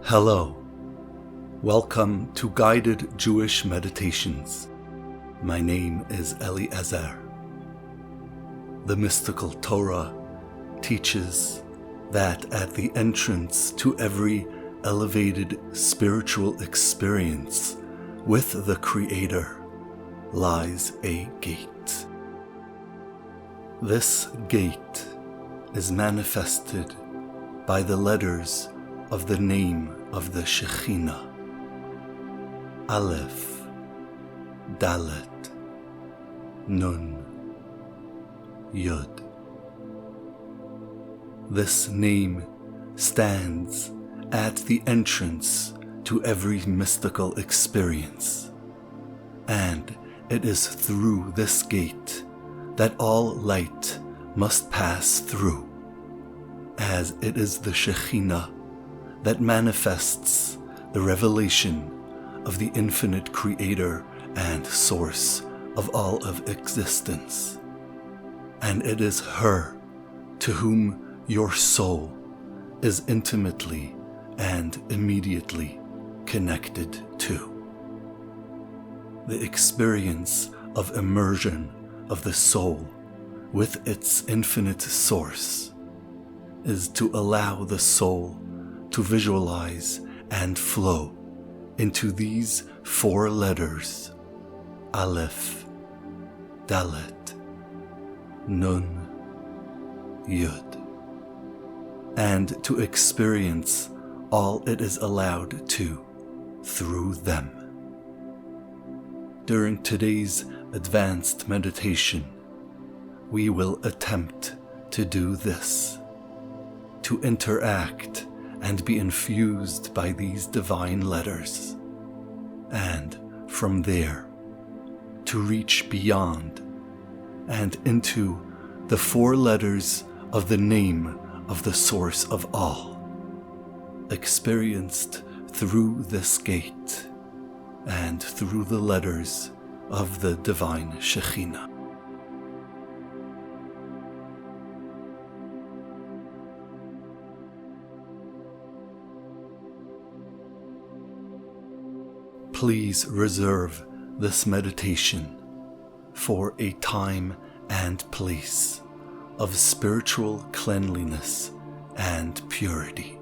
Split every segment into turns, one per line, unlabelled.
Hello. Welcome to Guided Jewish Meditations. My name is Eliezer. The mystical Torah teaches that at the entrance to every elevated spiritual experience with the Creator lies a gate. This gate is manifested by the letters of the name of the Shekhinah: Aleph, Dalet, Nun, Yud. This name stands at the entrance to every mystical experience, and it is through this gate that all light must pass through, as it is the Shekhinah that manifests the revelation of the infinite Creator and source of all of existence. And it is her to whom your soul is intimately and immediately connected to. The experience of immersion of the soul with its infinite source is to allow the soul to visualize and flow into these four letters: Aleph, Dalet, Nun, Yud, and to experience all it is allowed to through them. During today's advanced meditation, we will attempt to do this, to interact and be infused by these divine letters, and from there to reach beyond and into the four letters of the name of the source of all, experienced through this gate and through the letters of the divine Shekhinah. Please reserve this meditation for a time and place of spiritual cleanliness and purity.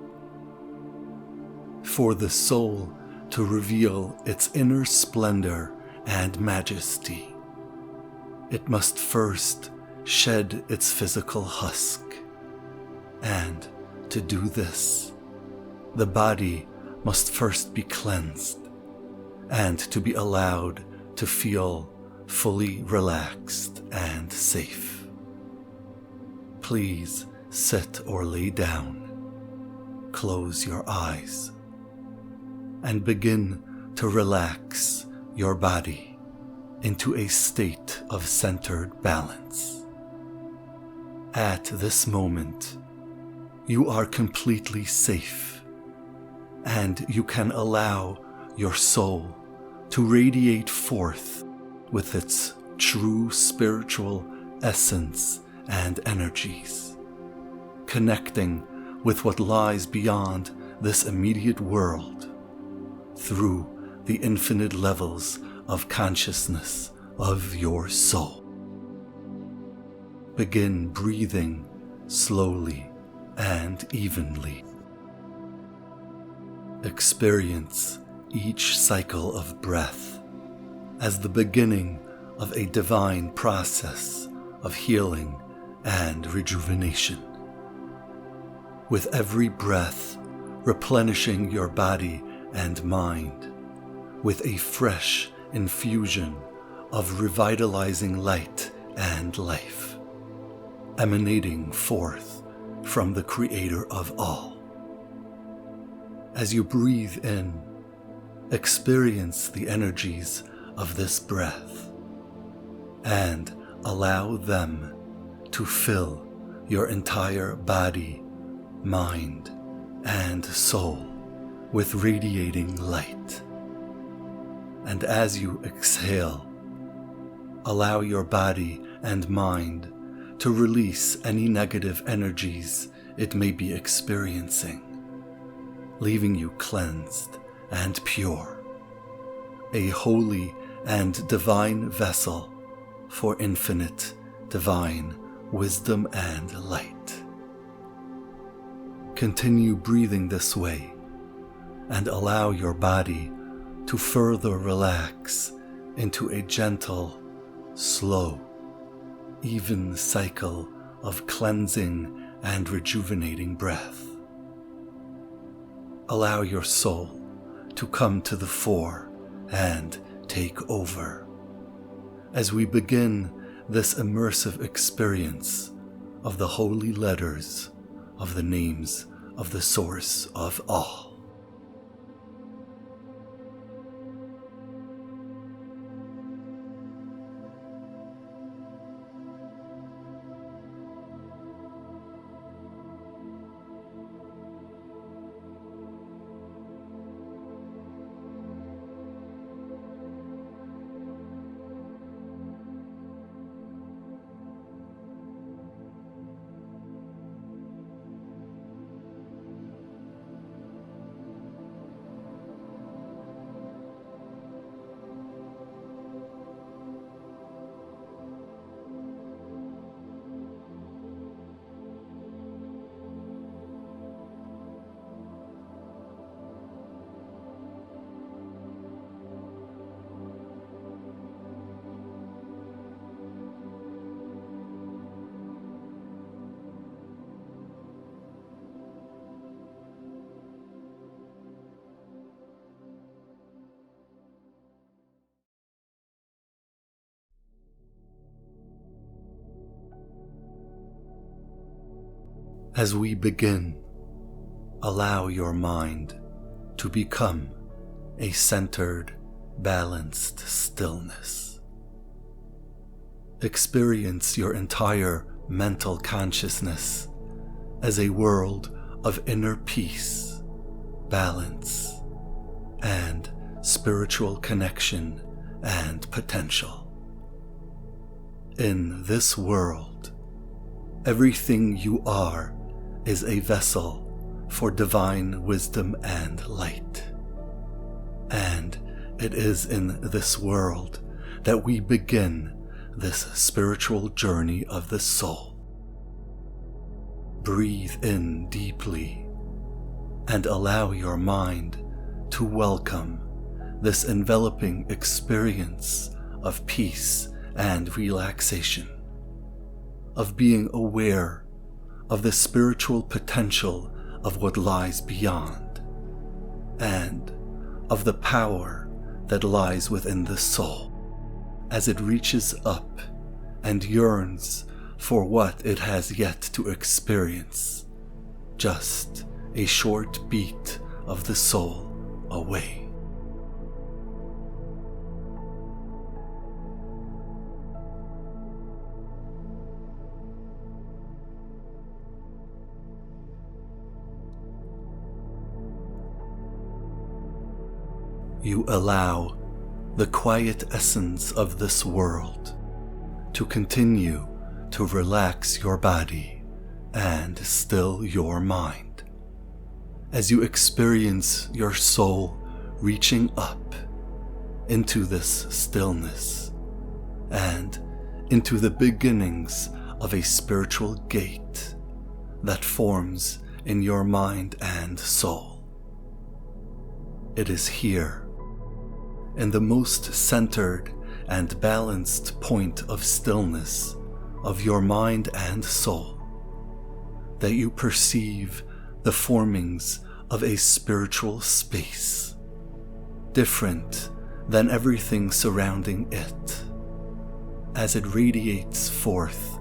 For the soul to reveal its inner splendor and majesty, it must first shed its physical husk. And to do this, the body must first be cleansed, and to be allowed to feel fully relaxed and safe. Please sit or lay down, close your eyes, and begin to relax your body into a state of centered balance. At this moment, you are completely safe, and you can allow your soul to radiate forth with its true spiritual essence and energies, connecting with what lies beyond this immediate world through the infinite levels of consciousness of your soul. Begin breathing slowly and evenly. Experience each cycle of breath as the beginning of a divine process of healing and rejuvenation. With every breath, replenishing your body and mind with a fresh infusion of revitalizing light and life, emanating forth from the Creator of all. As you breathe in, experience the energies of this breath and allow them to fill your entire body, mind, and soul with radiating light. And as you exhale, allow your body and mind to release any negative energies it may be experiencing, leaving you cleansed and pure, a holy and divine vessel for infinite divine wisdom and light. Continue breathing this way and allow your body to further relax into a gentle, slow, even cycle of cleansing and rejuvenating breath. Allow your soul to come to the fore and take over as we begin this immersive experience of the holy letters of the names of the Source of all. As we begin, allow your mind to become a centered, balanced stillness. Experience your entire mental consciousness as a world of inner peace, balance, and spiritual connection and potential. In this world, everything you are is a vessel for divine wisdom and light. And it is in this world that we begin this spiritual journey of the soul. Breathe in deeply and allow your mind to welcome this enveloping experience of peace and relaxation, of being aware of the spiritual potential of what lies beyond, and of the power that lies within the soul as it reaches up and yearns for what it has yet to experience, just a short beat of the soul away. You allow the quiet essence of this world to continue to relax your body and still your mind as you experience your soul reaching up into this stillness and into the beginnings of a spiritual gate that forms in your mind and soul. It is here, in the most centered and balanced point of stillness of your mind and soul, that you perceive the formings of a spiritual space, different than everything surrounding it, as it radiates forth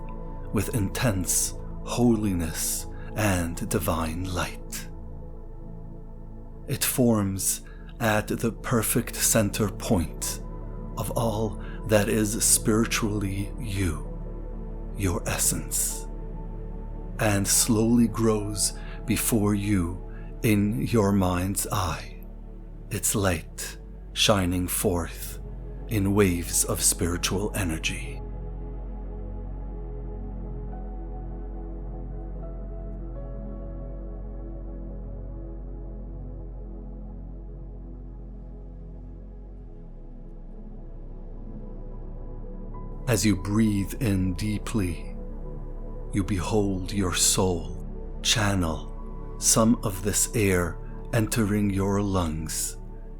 with intense holiness and divine light. It forms at the perfect center point of all that is spiritually you, your essence, and slowly grows before you in your mind's eye, its light shining forth in waves of spiritual energy. As you breathe in deeply, you behold your soul channel some of this air entering your lungs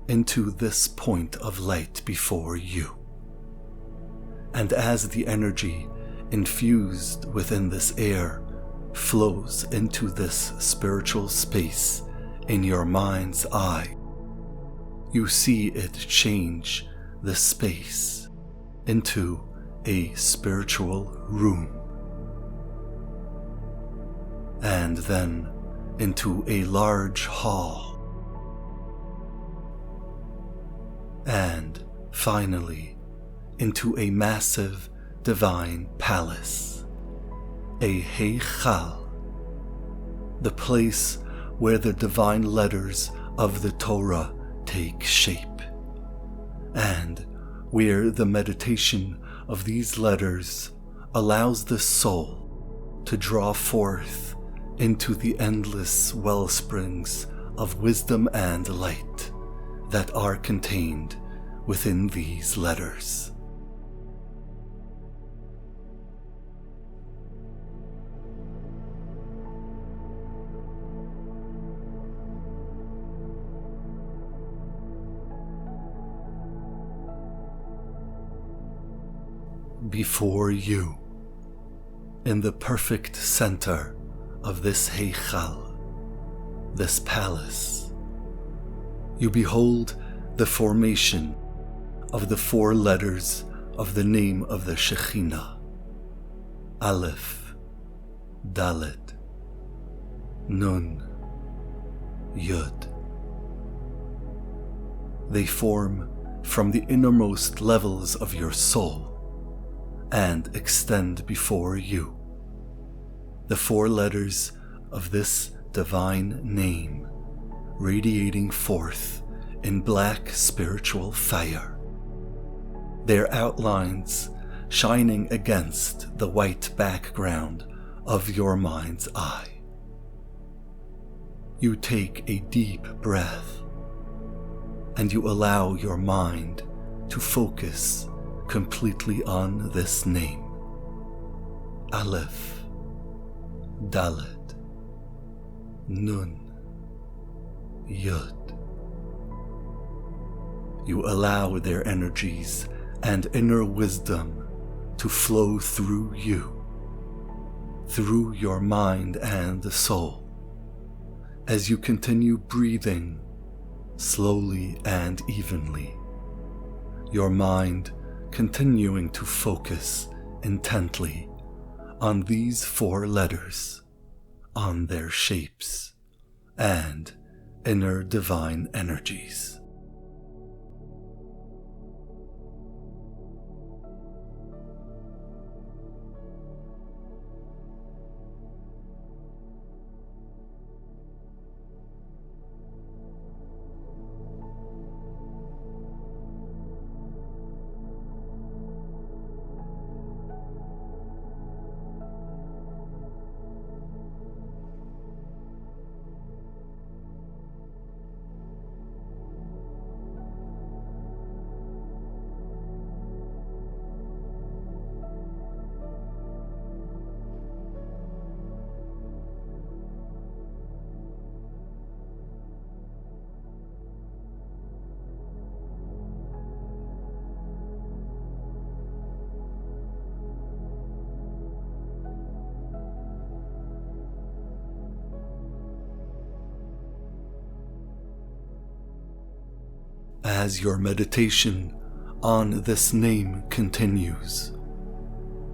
into this point of light before you. And as the energy infused within this air flows into this spiritual space in your mind's eye, you see it change the space into a spiritual room, and then into a large hall, and finally into a massive divine palace, a Heichal, the place where the divine letters of the Torah take shape, and where the meditation of these letters allows the soul to draw forth into the endless wellsprings of wisdom and light that are contained within these letters. Before you, in the perfect center of this Heichal, this palace, you behold the formation of the 4 letters of the name of the Shekhinah: Aleph, Dalet, Nun, Yud. They form from the innermost levels of your soul and extend before you. The 4 letters of this divine name radiating forth in black spiritual fire, their outlines shining against the white background of your mind's eye. You take a deep breath and you allow your mind to focus completely on this name: Aleph, Dalet, Nun, Yud. You allow their energies and inner wisdom to flow through you, through your mind and soul, as you continue breathing slowly and evenly, your mind continuing to focus intently on these 4 letters, on their shapes and inner divine energies. As your meditation on this name continues,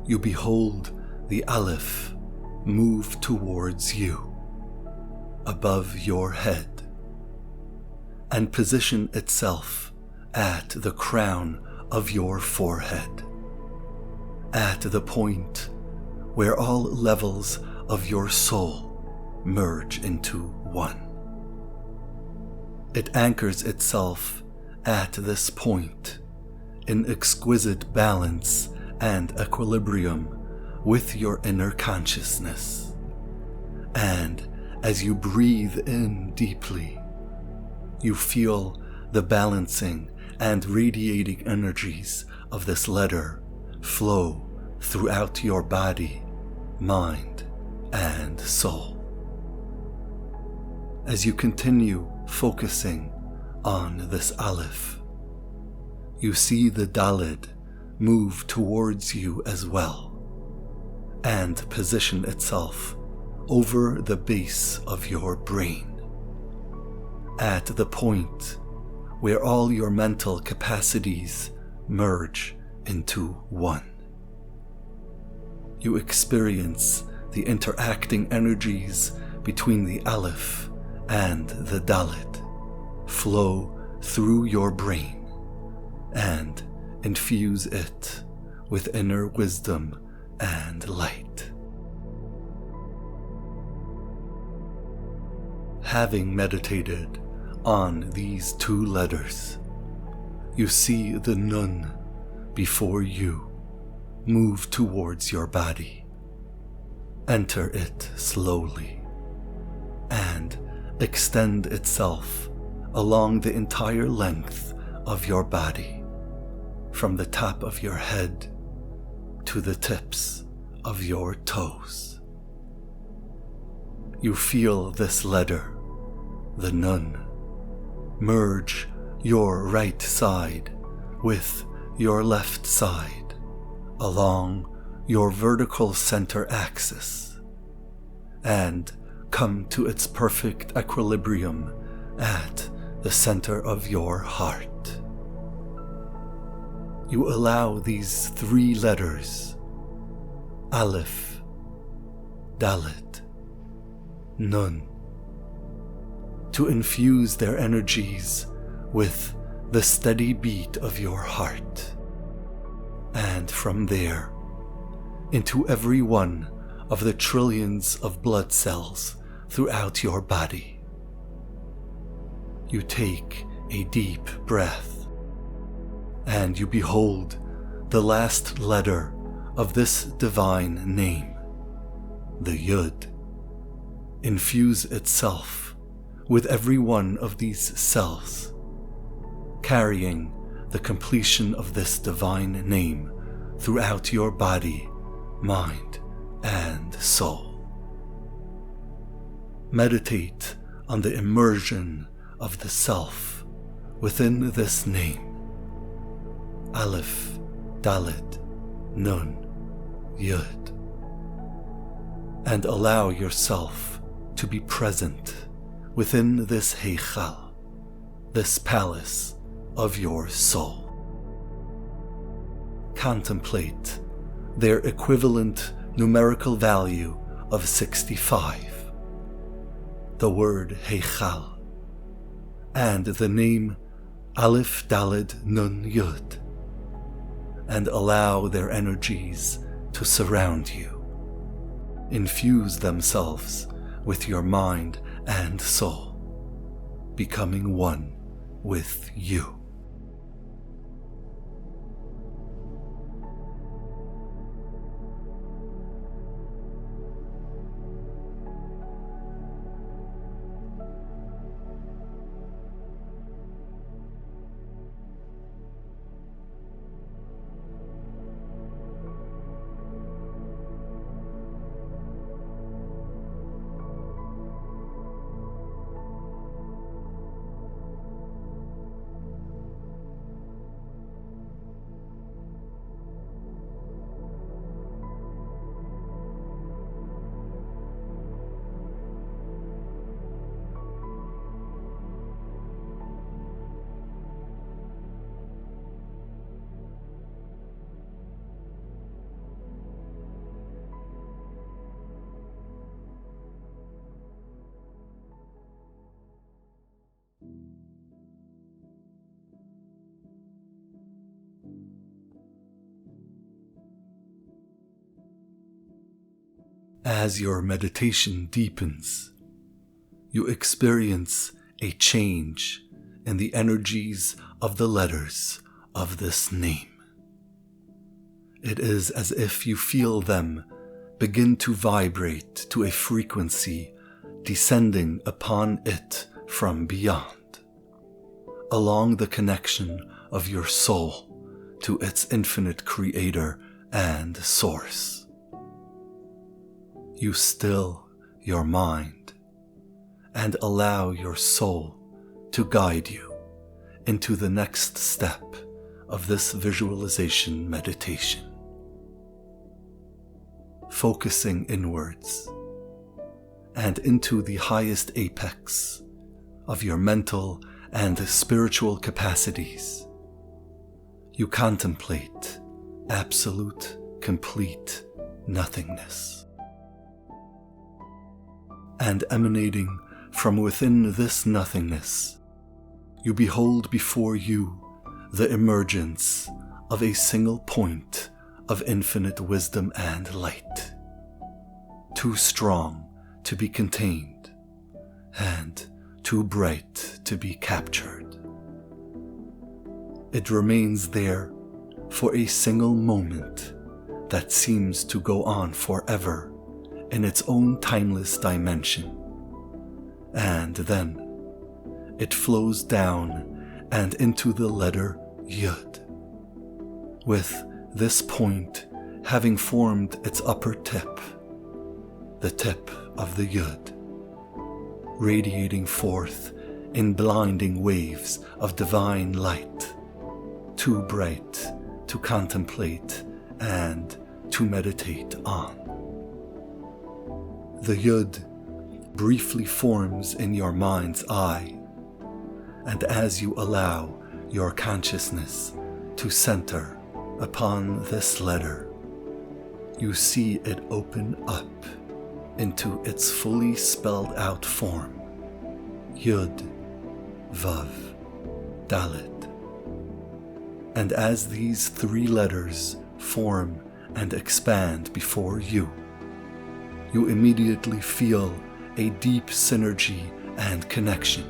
you behold the Aleph move towards you, above your head, and position itself at the crown of your forehead, at the point where all levels of your soul merge into one. It anchors itself at this point in exquisite balance and equilibrium with your inner consciousness. And as you breathe in deeply, you feel the balancing and radiating energies of this letter flow throughout your body, mind, and soul. As you continue focusing on this Aleph, you see the Daled move towards you as well and position itself over the base of your brain, at the point where all your mental capacities merge into one. You experience the interacting energies between the Aleph and the Dalet flow through your brain and infuse it with inner wisdom and light. Having meditated on these two letters, you see the Nun before you move towards your body. Enter it slowly and extend itself along the entire length of your body, from the top of your head to the tips of your toes. You feel this letter, the Nun, merge your right side with your left side along your vertical center axis and come to its perfect equilibrium at the center of your heart. You allow these three letters, Aleph, Dalet, Nun, to infuse their energies with the steady beat of your heart, and from there into every one of the trillions of blood cells throughout your body. You take a deep breath, and you behold the last letter of this divine name, the Yud, infuse itself with every one of these cells, carrying the completion of this divine name throughout your body, mind, and soul. Meditate on the immersion of the self within this name, Aleph, Dalet, Nun, Yud, and allow yourself to be present within this Heichal, this palace of your soul. Contemplate their equivalent numerical value of 65, the word Heichal, and the name Aleph Daled Nun Yud, and allow their energies to surround you, infuse themselves with your mind and soul, becoming one with you. As your meditation deepens, you experience a change in the energies of the letters of this name. It is as if you feel them begin to vibrate to a frequency descending upon it from beyond, along the connection of your soul to its infinite creator and source. You still your mind and allow your soul to guide you into the next step of this visualization meditation. Focusing inwards and into the highest apex of your mental and spiritual capacities, you contemplate absolute, complete nothingness. And emanating from within this nothingness, you behold before you the emergence of a single point of infinite wisdom and light, too strong to be contained and too bright to be captured. It remains there for a single moment that seems to go on forever in its own timeless dimension, and then it flows down and into the letter Yud, with this point having formed its upper tip, the tip of the Yud, radiating forth in blinding waves of divine light, too bright to contemplate and to meditate on. The Yud briefly forms in your mind's eye, and as you allow your consciousness to center upon this letter, you see it open up into its fully spelled out form, Yud, Vav, Dalet. And as these three letters form and expand before you, you immediately feel a deep synergy and connection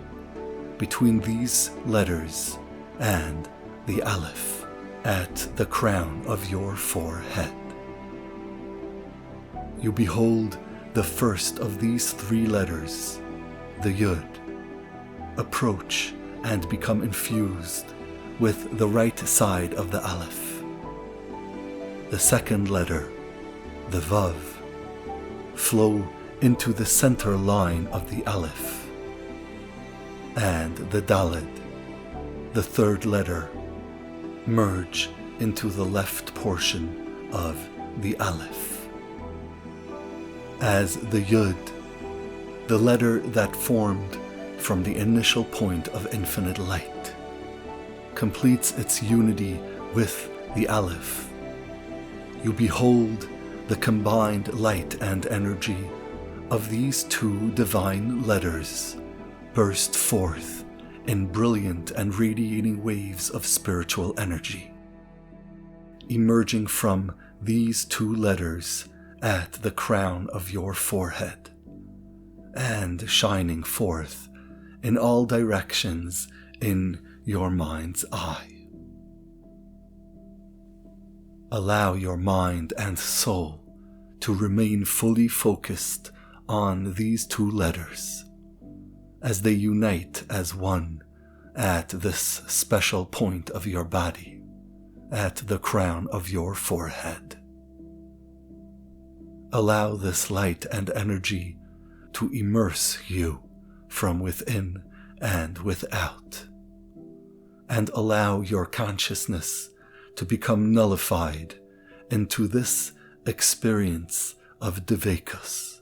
between these letters and the Aleph at the crown of your forehead. You behold the first of these three letters, the Yud, approach and become infused with the right side of the Aleph. The second letter, the Vav, flow into the center line of the Aleph, and the Daled, the third letter, merge into the left portion of the Aleph. As the Yud, the letter that formed from the initial point of infinite light, completes its unity with the Aleph, you behold the combined light and energy of these two divine letters burst forth in brilliant and radiating waves of spiritual energy, emerging from these two letters at the crown of your forehead, and shining forth in all directions in your mind's eye. Allow your mind and soul to remain fully focused on these two letters as they unite as one at this special point of your body, at the crown of your forehead. Allow this light and energy to immerse you from within and without, and allow your consciousness to become nullified into this experience of Dveikus,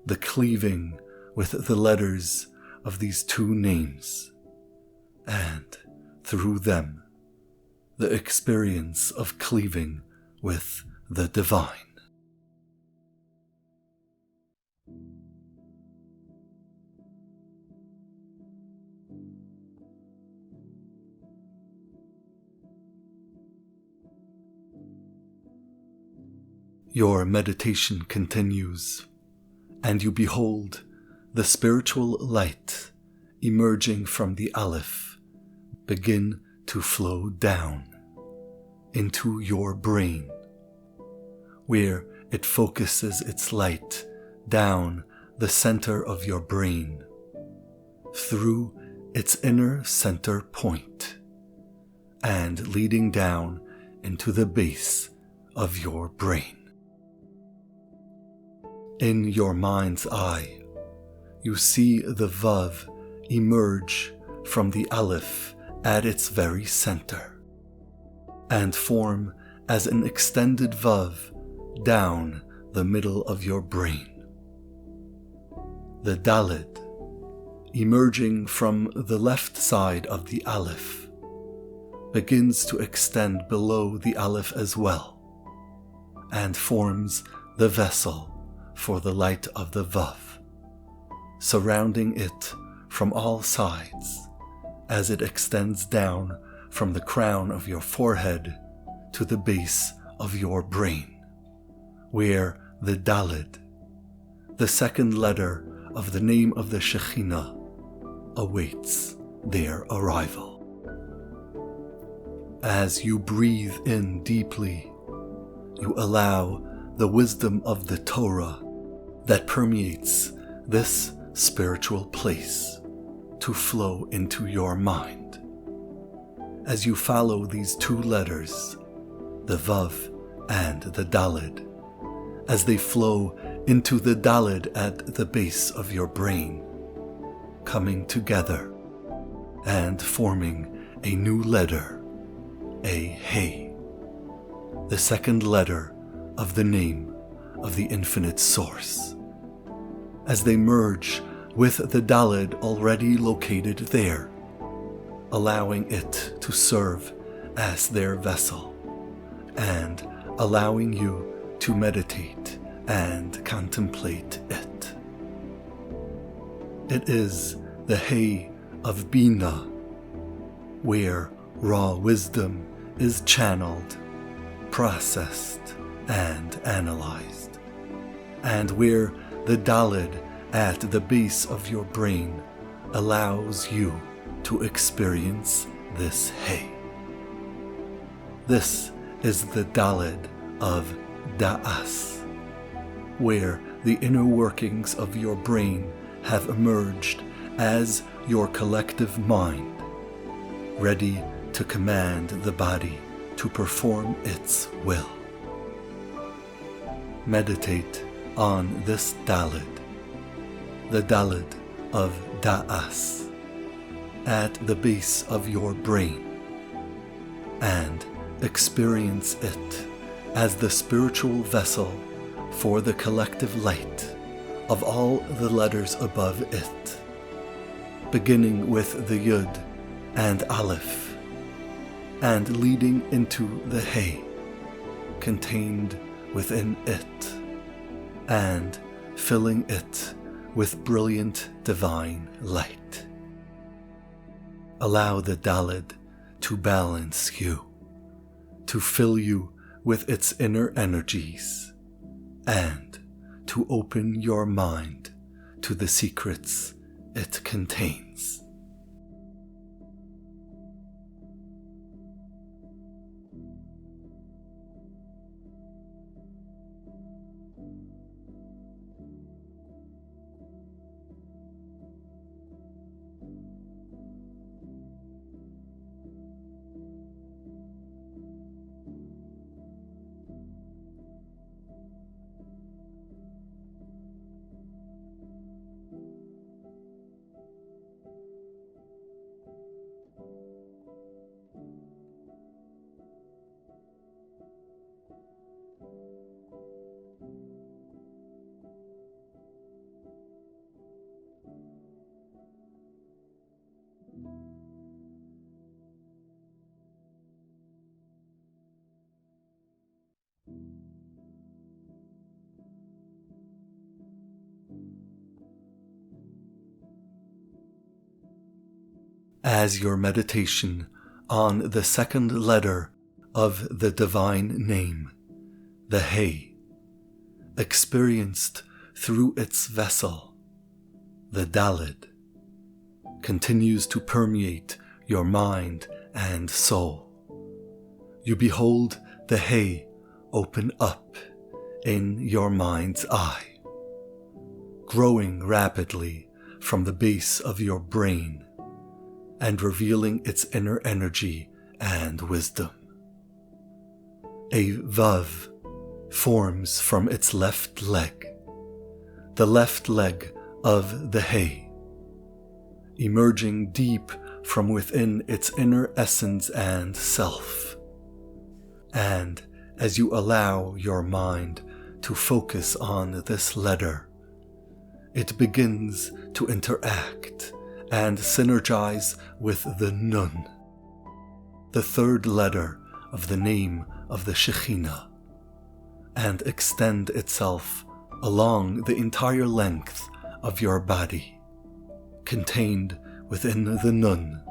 the cleaving with the letters of these two names, and through them, the experience of cleaving with the divine. Your meditation continues, and you behold the spiritual light emerging from the Aleph begin to flow down into your brain, where it focuses its light down the center of your brain through its inner center point and leading down into the base of your brain. In your mind's eye, you see the Vav emerge from the Aleph at its very center and form as an extended Vav down the middle of your brain. The Daled, emerging from the left side of the Aleph, begins to extend below the Aleph as well and forms the vessel for the light of the Vav, surrounding it from all sides as it extends down from the crown of your forehead to the base of your brain, where the Daled, the second letter of the name of the Shekhinah, awaits their arrival. As you breathe in deeply, you allow the wisdom of the Torah that permeates this spiritual place to flow into your mind. As you follow these two letters, the Vav and the Daled, as they flow into the Daled at the base of your brain, coming together and forming a new letter, a He, the second letter of the name of the infinite source. As they merge with the Daled already located there, allowing it to serve as their vessel and allowing you to meditate and contemplate it. It is the He of Bina, where raw wisdom is channeled, processed, and analyzed, and where the Daled at the base of your brain allows you to experience this He. This is the Daled of Da'as, where the inner workings of your brain have emerged as your collective mind, ready to command the body to perform its will. Meditate on this Daled, the Daled of Da'as, at the base of your brain, and experience it as the spiritual vessel for the collective light of all the letters above it, beginning with the Yud and Aleph, and leading into the He contained within it, and filling it with brilliant divine light. Allow the Daled to balance you, to fill you with its inner energies, and to open your mind to the secrets it contains. As your meditation on the second letter of the divine name, the He, experienced through its vessel, the Daled, continues to permeate your mind and soul, you behold the He open up in your mind's eye, growing rapidly from the base of your brain and revealing its inner energy and wisdom. a vav forms from its left leg, the left leg of the hay, emerging deep from within its inner essence and self. And as you allow your mind to focus on this letter, it begins to interact and synergize with the Nun, the third letter of the name of the Shekhinah, and extend itself along the entire length of your body, contained within the Nun,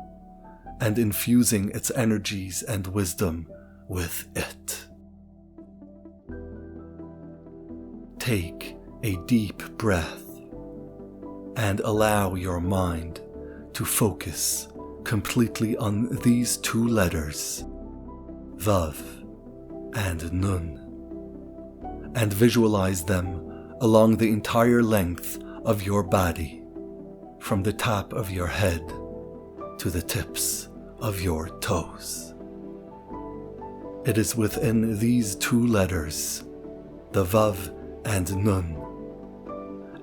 and infusing its energies and wisdom with it. Take a deep breath and allow your mind to focus completely on these two letters, Vav and Nun, and visualize them along the entire length of your body, from the top of your head to the tips of your toes. It is within these two letters, the Vav and Nun,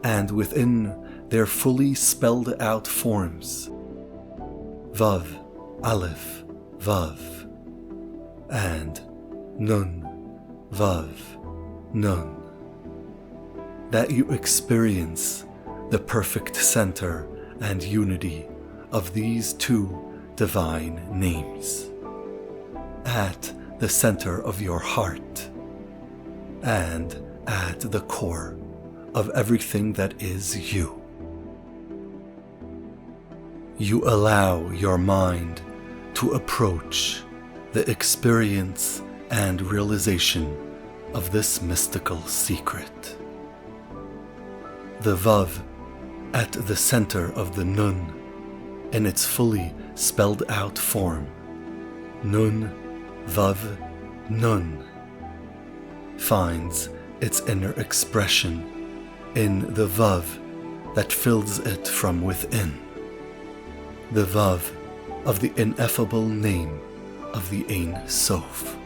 and within their fully spelled out forms, Vav, Aleph, Vav, and Nun, Vav, Nun, that you experience the perfect center and unity of these two divine names at the center of your heart and at the core of everything that is you. You allow your mind to approach the experience and realization of this mystical secret. The Vav at the center of the Nun, in its fully spelled out form, Nun, Vav, Nun, finds its inner expression in the Vav that fills it from within, the Vav of the ineffable name of the Ein Sof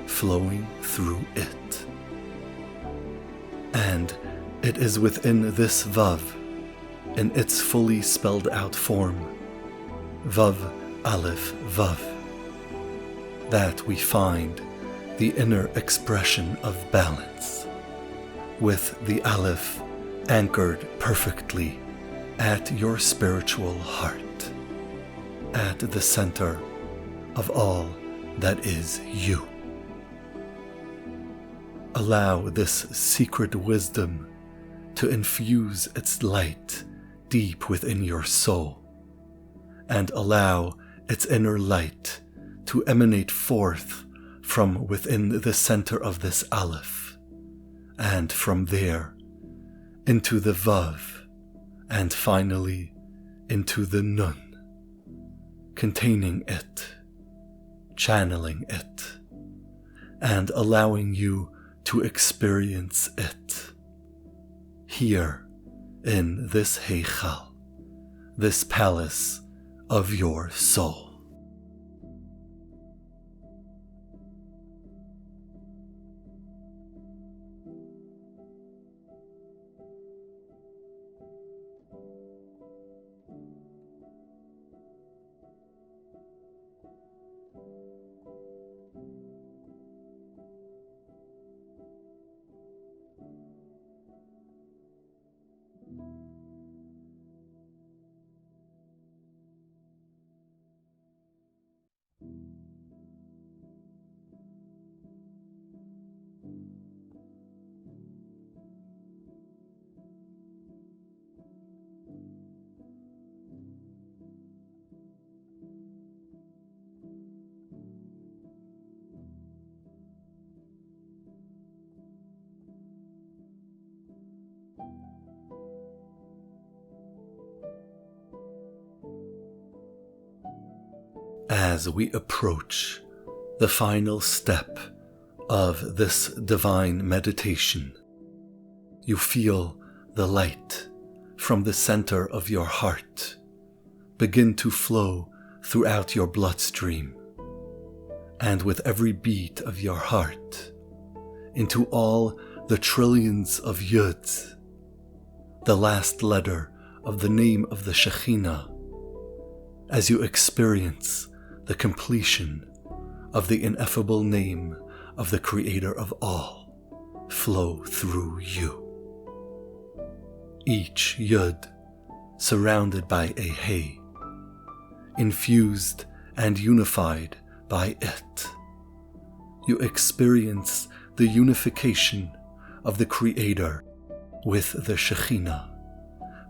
flowing through it. And it is within this Vav, in its fully spelled out form, Vav, Aleph, Vav, that we find the inner expression of balance, with the Aleph anchored perfectly at your spiritual heart, at the center of all that is you. Allow this secret wisdom to infuse its light deep within your soul, and allow its inner light to emanate forth from within the center of this Aleph, and from there into the Vav, and finally into the Nun, containing it, channeling it, and allowing you to experience it here in this Heichal, this palace of your soul. As we approach the final step of this divine meditation, you feel the light from the center of your heart begin to flow throughout your bloodstream, and with every beat of your heart, into all the trillions of yuds, the last letter of the name of the Shekhinah, as you experience the completion of the ineffable name of the Creator of all flow through you. Each yud surrounded by a hey, infused and unified by it. You experience the unification of the Creator with the Shekhinah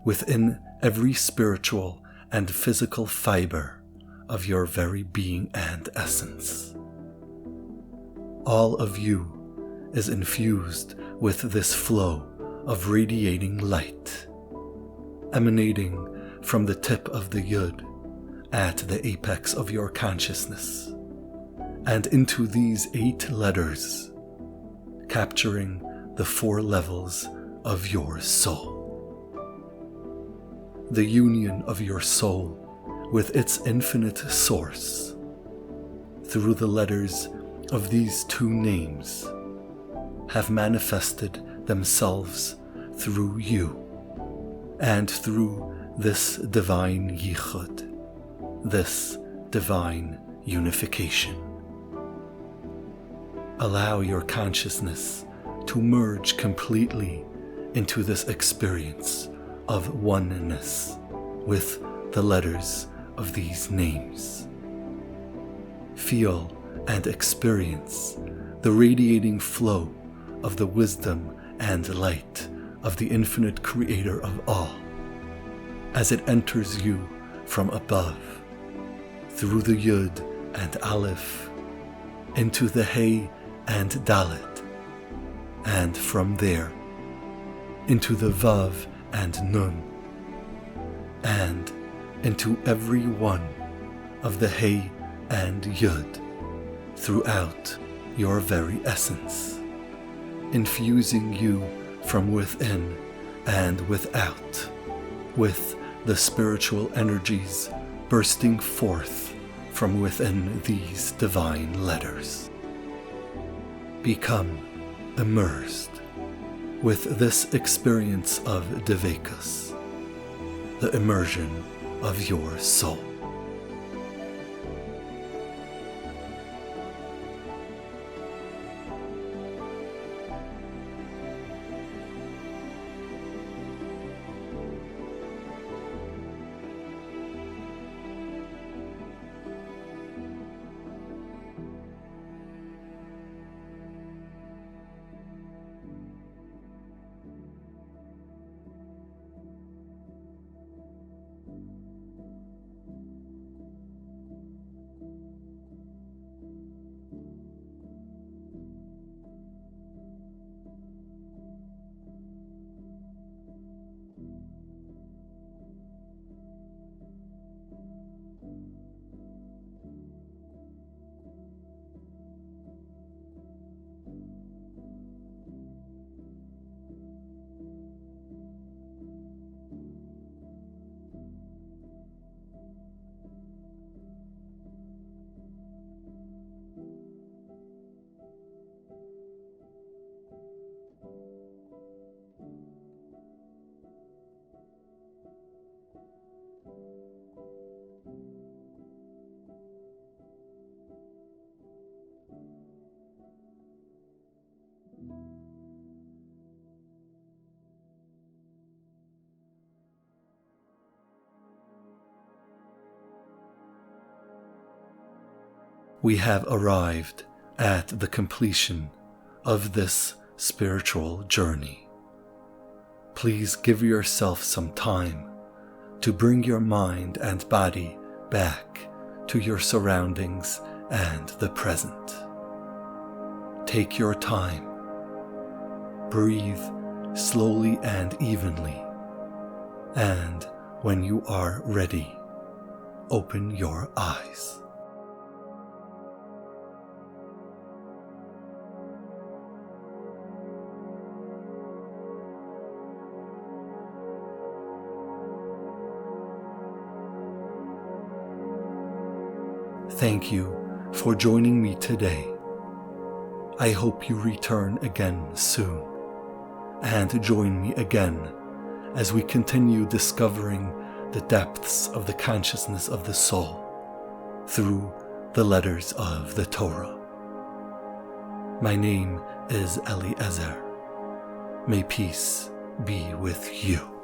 within every spiritual and physical fiber of your very being and essence. All of you is infused with this flow of radiating light, emanating from the tip of the yud at the apex of your consciousness, and into these 8 letters, capturing the 4 levels of your soul. The union of your soul with its infinite source through the letters of these 2 names have manifested themselves through you and through this divine yichud, this divine unification. Allow your consciousness to merge completely into this experience of oneness with the letters of these names. Feel and experience the radiating flow of the wisdom and light of the infinite Creator of all as it enters you from above, through the Yud and Aleph, into the Hey and Dalet, and from there into the Vav and Nun, and into every one of the Hey and Yud throughout your very essence, infusing you from within and without with the spiritual energies bursting forth from within these divine letters. Become immersed with this experience of Devekus, the immersion of your soul. We have arrived at the completion of this spiritual journey. Please give yourself some time to bring your mind and body back to your surroundings and the present. Take your time. Breathe slowly and evenly. And when you are ready, open your eyes. Thank you for joining me today. I hope you return again soon, and join me again as we continue discovering the depths of the consciousness of the soul through the letters of the Torah. My name is Eliezer. May peace be with you.